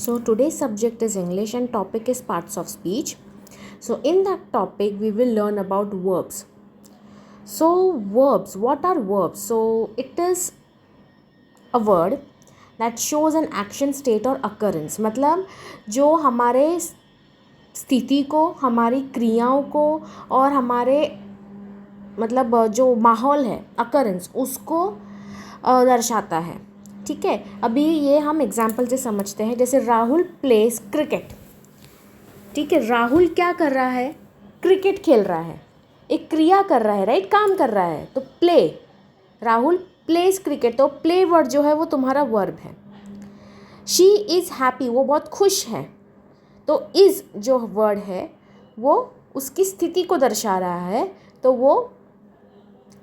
So today's subject is English and topic is parts of speech. So in that topic we will learn about verbs. So verbs, what are verbs? So it is a word that shows an action state or occurrence. मतलब जो हमारे स्थिति को, हमारी क्रियाओं को और हमारे मतलब जो माहौल है occurrence उसको दर्शाता है. ठीक है, अभी ये हम एग्जाम्पल से समझते हैं. जैसे राहुल प्लेस क्रिकेट. ठीक है, राहुल क्या कर रहा है? क्रिकेट खेल रहा है, एक क्रिया कर रहा है, राइट, काम कर रहा है. तो प्ले, राहुल प्लेस क्रिकेट. तो प्ले वर्ड जो है वो तुम्हारा वर्ब है. शी इज़ हैप्पी, वो बहुत खुश है. तो इज़ जो वर्ड है वो उसकी स्थिति को दर्शा रहा है, तो वो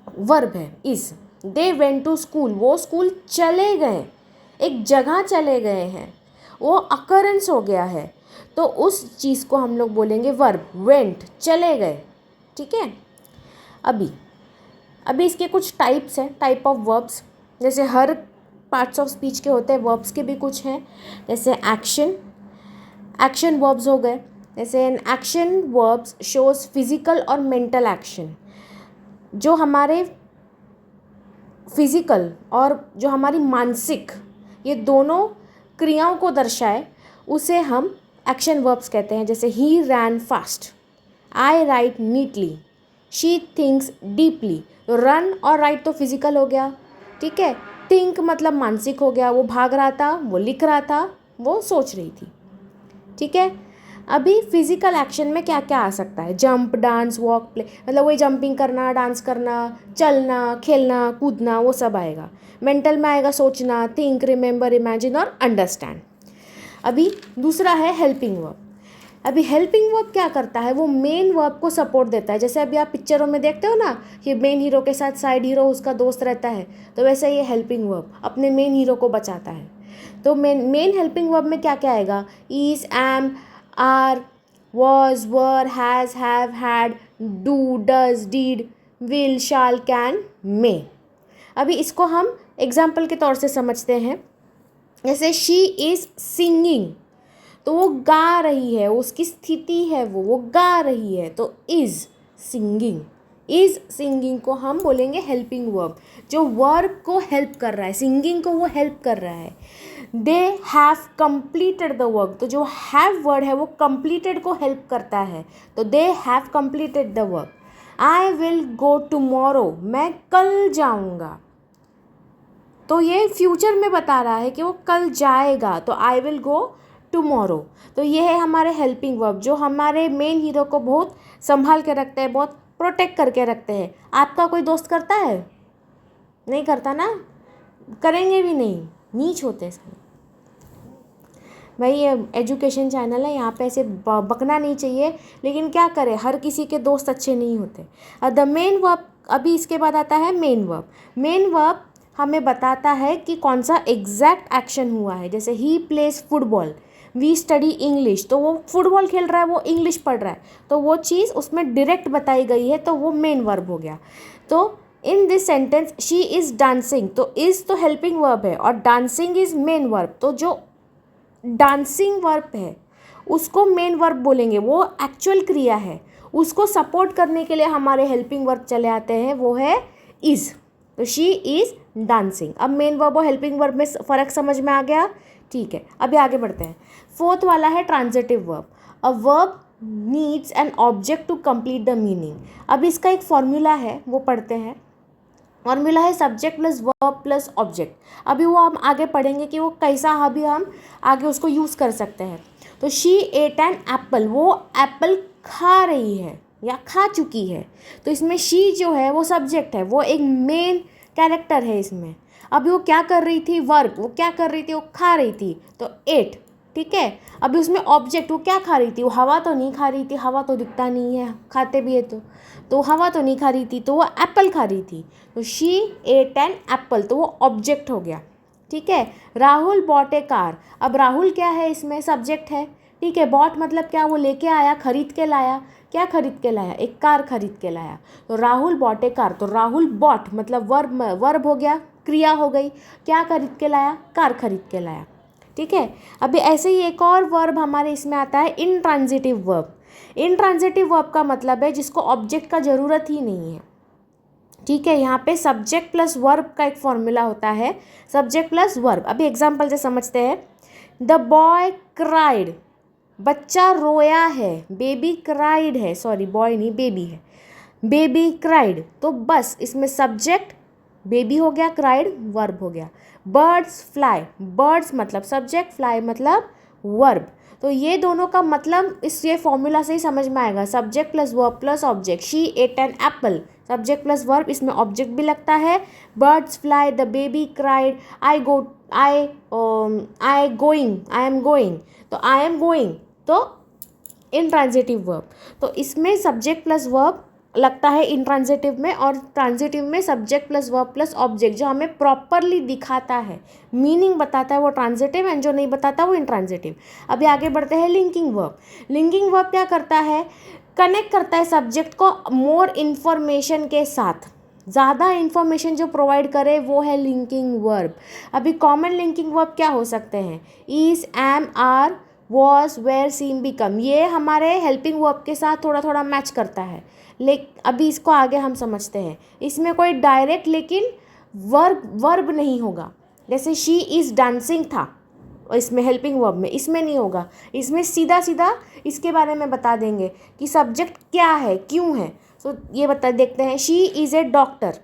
वर्ब है is. They went to school, वो स्कूल चले गए, एक जगह चले गए हैं, वो अकरेंस हो गया है. तो उस चीज़ को हम लोग बोलेंगे वर्ब. वेंट, चले गए. ठीक है, अभी इसके कुछ टाइप्स हैं, टाइप ऑफ वर्ब्स. जैसे हर पार्ट्स ऑफ स्पीच के होते हैं, वर्ब्स के भी कुछ हैं. जैसे एक्शन वर्ब्स हो गए. जैसे an action verbs shows physical और मेंटल एक्शन. जो हमारे फिजिकल और जो हमारी मानसिक, ये दोनों क्रियाओं को दर्शाए, उसे हम एक्शन वर्ब्स कहते हैं. जैसे ही ran fast, I write neatly, she thinks deeply. तो रन और राइट तो फिजिकल हो गया. ठीक है, थिंक मतलब मानसिक हो गया, वो भाग रहा था, वो लिख रहा था, वो सोच रही थी. ठीक है, अभी फिजिकल एक्शन में क्या क्या आ सकता है? Jump, dance, walk, play. मतलब वही जंपिंग करना, डांस करना, चलना, खेलना, कूदना, वो सब आएगा. मेंटल में आएगा सोचना, थिंक, रिमेंबर, इमेजिन और अंडरस्टैंड. अभी दूसरा है हेल्पिंग वर्ब. अभी हेल्पिंग वर्ब क्या करता है? वो मेन वर्ब को सपोर्ट देता है. जैसे अभी आप पिक्चरों में देखते हो ना, कि मेन हीरो के साथ साइड हीरो उसका दोस्त रहता है, तो वैसे ये हेल्पिंग वर्ब अपने मेन हीरो को बचाता है. तो मेन हेल्पिंग वर्ब में क्या क्या आएगा? Is, am, are, was, were, has, have, had, do, does, did, will, shall, can, may. अभी इसको हम एग्जाम्पल के तौर से समझते हैं. जैसे शी इज़ सिंगिंग, तो वो गा रही है, उसकी स्थिति है, वो गा रही है. तो इज़ सिंगिंग को हम बोलेंगे हेल्पिंग वर्ब, जो वर्ब को हेल्प कर रहा है, सिंगिंग को वो हेल्प कर रहा है. They have completed the work, तो जो हैव वर्ड है वो कंप्लीटेड को हेल्प करता है. तो they have completed the work. I will go tomorrow, मैं कल जाऊँगा. तो ये फ्यूचर में बता रहा है कि वो कल जाएगा. तो आई विल गो टुमारो. तो ये है हमारे हेल्पिंग वर्ब, जो हमारे मेन हीरो को बहुत संभाल के रखते हैं, बहुत प्रोटेक्ट करके रखते हैं. आपका कोई दोस्त करता है? नहीं करता ना, करेंगे भी नहीं, नीच होते हैं. भाई ये एजुकेशन चैनल है, यहाँ पे ऐसे बकना नहीं चाहिए, लेकिन क्या करें, हर किसी के दोस्त अच्छे नहीं होते. द मेन वर्ब, अभी इसके बाद आता है मेन वर्ब. मेन वर्ब हमें बताता है कि कौन सा एग्जैक्ट एक्शन हुआ है. जैसे ही plays football, we study English, तो वो फुटबॉल खेल रहा है, वो इंग्लिश पढ़ रहा है, तो वो चीज़ उसमें डायरेक्ट बताई गई है, तो वो मेन वर्ब हो गया. तो in this sentence she is dancing, तो इज़ तो हेल्पिंग वर्ब है और डांसिंग इज़ मेन वर्ब. तो जो डांसिंग वर्ब है उसको मेन वर्ब बोलेंगे, वो एक्चुअल क्रिया है. उसको सपोर्ट करने के लिए हमारे हेल्पिंग वर्ब चले आते हैं, वो है इज़. तो शी इज़ डांसिंग. अब मेन वर्ब और हेल्पिंग वर्ब में फ़र्क समझ में आ गया? ठीक है, अभी आगे बढ़ते हैं. फोर्थ वाला है transitive verb. A verb needs an object to complete the meaning. अब इसका एक फॉर्मूला है, वो पढ़ते हैं. फॉर्मूला है subject plus verb plus object. अभी वो हम आगे पढ़ेंगे कि वो कैसा अभी हम आगे उसको यूज़ कर सकते हैं. तो शी एट एन एप्पल, वो एप्पल खा रही है या खा चुकी है. तो इसमें शी जो है वो सब्जेक्ट है, वो एक मेन कैरेक्टर है इसमें. अभी वो क्या कर रही थी? वर्क. वो क्या कर रही थी? वो खा रही थी, तो एट. ठीक है, अभी उसमें ऑब्जेक्ट, वो क्या खा रही थी? वो हवा तो नहीं खा रही थी, हवा तो दिखता नहीं है, खाते भी है तो हवा तो नहीं खा रही थी, तो वो एप्पल खा रही थी. तो शी एट एन एप्पल, तो वो ऑब्जेक्ट हो गया. ठीक है, राहुल बॉट ए कार. अब राहुल क्या है? इसमें सब्जेक्ट है. ठीक है, बॉट मतलब क्या? वो लेके आया, खरीद के लाया. क्या खरीद के लाया? एक कार खरीद के लाया. तो राहुल बॉट ए कार, तो राहुल बॉट मतलब वर्ब हो गया, क्रिया हो गई. क्या खरीद के लाया? कार खरीद के लाया. ठीक है। अभी ऐसे ही एक और वर्ब हमारे इसमें आता है इनट्रांजिटिव वर्ब। इनट्रांजिटिव वर्ब का मतलब है जिसको ऑब्जेक्ट का ज़रूरत ही नहीं है, ठीक है। यहाँ पे सब्जेक्ट प्लस वर्ब का एक फॉर्मूला होता है, सब्जेक्ट प्लस वर्ब। अभी एग्जाम्पल से समझते हैं। द बॉय क्राइड, बच्चा रोया है, बेबी क्राइड है, सॉरी बॉय नहीं बेबी है, बेबी क्राइड। तो बस इसमें सब्जेक्ट बेबी हो गया, क्राइड वर्ब हो गया। बर्ड्स फ्लाई, बर्ड्स मतलब सब्जेक्ट, फ्लाई मतलब वर्ब। तो ये दोनों का मतलब इस ये फॉर्मूला से ही समझ में आएगा, subject plus verb plus object. She ate an apple, subject plus verb, इसमें ऑब्जेक्ट भी लगता है। Birds fly, the baby cried, I am going, तो आई एम गोइंग तो इनट्रांजिटिव वर्ब। तो इसमें सब्जेक्ट प्लस वर्ब लगता है इंट्रांजिटिव में, और ट्रांजिटिव में subject plus verb plus object जो हमें प्रॉपरली दिखाता है, मीनिंग बताता है, वो ट्रांजिटिव, एंड जो नहीं बताता वो इंट्रांजिटिव। अभी आगे बढ़ते हैं लिंकिंग वर्ब। लिंकिंग वर्ब क्या करता है, कनेक्ट करता है सब्जेक्ट को मोर इन्फॉर्मेशन के साथ, ज़्यादा इन्फॉर्मेशन जो प्रोवाइड करे वो है लिंकिंग वर्ब। अभी कॉमन लिंकिंग वर्ब क्या हो सकते हैं, is, am, are, was, were, seem, become, ये हमारे हेल्पिंग वर्ब के साथ थोड़ा थोड़ा मैच करता है। अभी इसको आगे हम समझते हैं। इसमें कोई डायरेक्ट लेकिन वर्ब नहीं होगा, जैसे शी इज़ डांसिंग था, और इसमें हेल्पिंग वर्ब में इसमें नहीं होगा। इसमें सीधा सीधा इसके बारे में बता देंगे कि सब्जेक्ट क्या है, क्यों है। तो ये बता देखते हैं, शी इज़ ए डॉक्टर,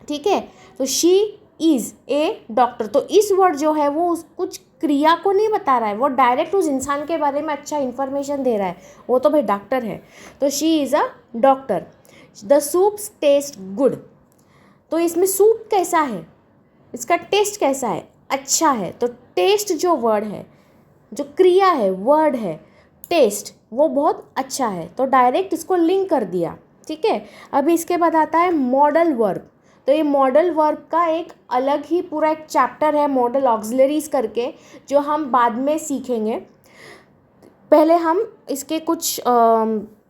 ठीक है। तो शी इज़ ए डॉक्टर, तो इस वर्ड जो है वो कुछ क्रिया को नहीं बता रहा है, वो डायरेक्ट उस इंसान के बारे में अच्छा इन्फॉर्मेशन दे रहा है, वो तो भाई डॉक्टर है। तो she is a doctor. The soups taste good, तो इसमें सूप कैसा है, इसका टेस्ट कैसा है, अच्छा है। तो टेस्ट जो वर्ड है, जो क्रिया है, वर्ड है टेस्ट, वो बहुत अच्छा है, तो डायरेक्ट इसको लिंक कर दिया, ठीक है। अभी इसके बाद आता है मॉडल वर्ब। तो ये मॉडल वर्ब का एक अलग ही पूरा एक चैप्टर है, मॉडल ऑक्सिलरीज करके, जो हम बाद में सीखेंगे। पहले हम इसके कुछ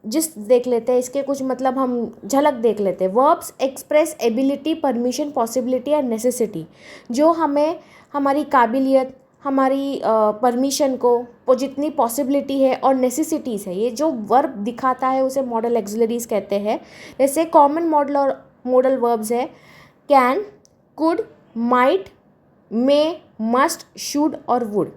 जिस देख लेते हैं, इसके कुछ मतलब हम झलक देख लेते हैं। Verbs express ability, permission, possibility and necessity, जो हमें हमारी काबिलियत, हमारी परमिशन को जितनी पॉसिबिलिटी है और नेसेसिटीज़ है, ये जो वर्ब दिखाता है उसे मॉडल ऑक्सिलरीज कहते हैं। जैसे कॉमन मॉडल और मॉडल वर्ब्स है can, could, might, may, must, should और वुड।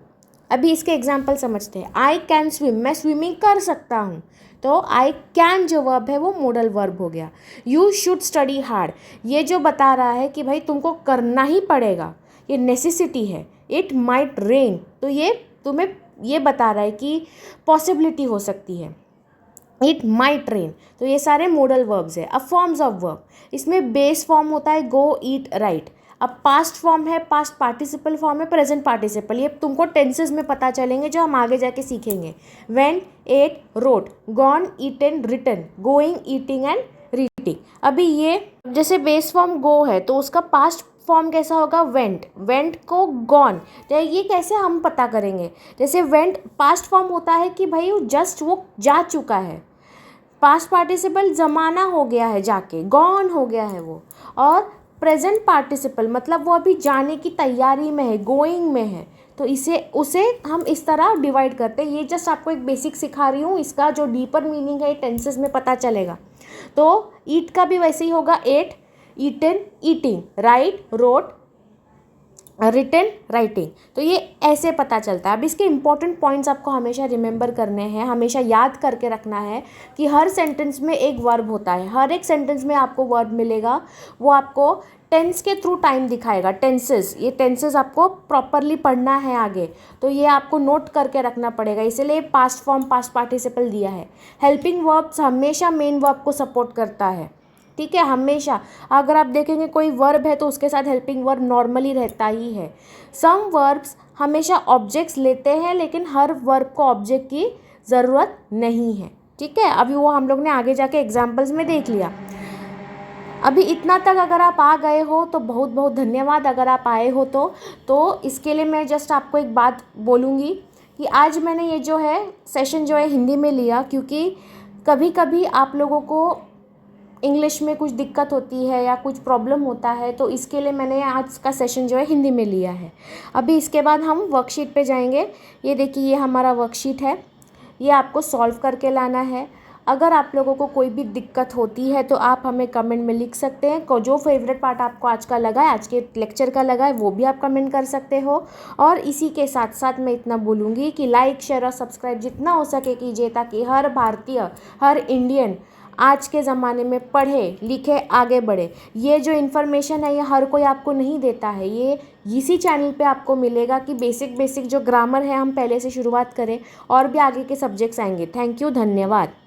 अभी इसके एग्जाम्पल समझते हैं। आई कैन स्विम, मैं स्विमिंग कर सकता हूँ, तो आई कैन जो वर्ब है वो मॉडल वर्ब हो गया। यू शुड स्टडी हार्ड, ये जो बता रहा है कि भाई तुमको करना ही पड़ेगा, ये नेसेसिटी है। इट माइट रेन, तो ये तुम्हें ये बता रहा है कि पॉसिबिलिटी हो सकती है। इट माइट रेन, तो ये सारे मॉडल वर्ब्स है। अब फॉर्म्स ऑफ वर्ब, इसमें बेस फॉर्म होता है गो, ईट, राइट। अब पास्ट फॉर्म है, पास्ट पार्टिसिपल फॉर्म है, प्रेजेंट पार्टिसिपल, ये तुमको टेंसेस में पता चलेंगे जो हम आगे जाके सीखेंगे। Went, ate, wrote, gone, eaten, written, going, eating and reading. अभी ये जैसे बेस फॉर्म गो है तो उसका पास्ट फॉर्म कैसा होगा, वेंट, वेंट को गॉन, तो ये कैसे हम पता करेंगे। जैसे वेंट पास्ट फॉर्म होता है कि भाई जस्ट वो जा चुका है, पास्ट पार्टिसिपल ज़माना हो गया है जाके, गॉन हो गया है वो। और प्रेजेंट पार्टिसिपल मतलब वो अभी जाने की तैयारी में है, गोइंग में है। तो उसे हम इस तरह डिवाइड करते हैं। ये जस्ट आपको एक बेसिक सिखा रही हूँ, इसका जो डीपर मीनिंग है टेंसेस में पता चलेगा। तो ईट का भी वैसे ही होगा, ate, eaten, eating, write, wrote, written, writing. तो ये ऐसे पता चलता है। अब इसके इंपॉर्टेंट पॉइंट्स आपको हमेशा रिमेंबर करने हैं, हमेशा याद करके रखना है कि हर सेंटेंस में एक वर्ब होता है। हर एक सेंटेंस में आपको वर्ब मिलेगा, वो आपको टेंस के थ्रू टाइम दिखाएगा। टेंसेस, ये टेंसेस आपको प्रॉपरली पढ़ना है आगे, तो ये आपको नोट करके रखना पड़ेगा। इसलिए पास्ट फॉर्म, पास्ट पार्टिसिपल दिया है। हेल्पिंग वर्ब्स हमेशा मेन वर्ब को सपोर्ट करता है, ठीक है, हमेशा। अगर आप देखेंगे कोई वर्ब है तो उसके साथ हेल्पिंग वर्ब नॉर्मली रहता ही है। सम वर्ब्स हमेशा ऑब्जेक्ट्स लेते हैं, लेकिन हर वर्ब को ऑब्जेक्ट की ज़रूरत नहीं है, ठीक है। अभी वो हम लोग ने आगे जाके एग्जाम्पल्स में देख लिया। अभी इतना तक अगर आप आ गए हो तो बहुत बहुत धन्यवाद। अगर आप आए हो तो इसके लिए मैं जस्ट आपको एक बात बोलूँगी कि आज मैंने ये जो है सेशन जो है हिंदी में लिया, क्योंकि कभी कभी आप लोगों को इंग्लिश में कुछ दिक्कत होती है या कुछ प्रॉब्लम होता है, तो इसके लिए मैंने आज का सेशन जो है हिंदी में लिया है। अभी इसके बाद हम वर्कशीट पे जाएंगे। ये देखिए, ये हमारा वर्कशीट है, ये आपको सॉल्व करके लाना है। अगर आप लोगों को कोई भी दिक्कत होती है तो आप हमें कमेंट में लिख सकते हैं। को जो फेवरेट पार्ट आपको आज का लगा है, आज के लेक्चर का लगा है, वो भी आप कमेंट कर सकते हो। और इसी के साथ साथ मैं इतना बोलूँगी कि लाइक, शेयर और सब्सक्राइब जितना हो सके कीजिए, ताकि हर भारतीय, हर इंडियन आज के ज़माने में पढ़े लिखे आगे बढ़े। ये जो इन्फॉर्मेशन है ये हर कोई आपको नहीं देता है, ये इसी चैनल पे आपको मिलेगा कि बेसिक जो ग्रामर है हम पहले से शुरुआत करें, और भी आगे के सब्जेक्ट्स आएंगे। थैंक यू, धन्यवाद।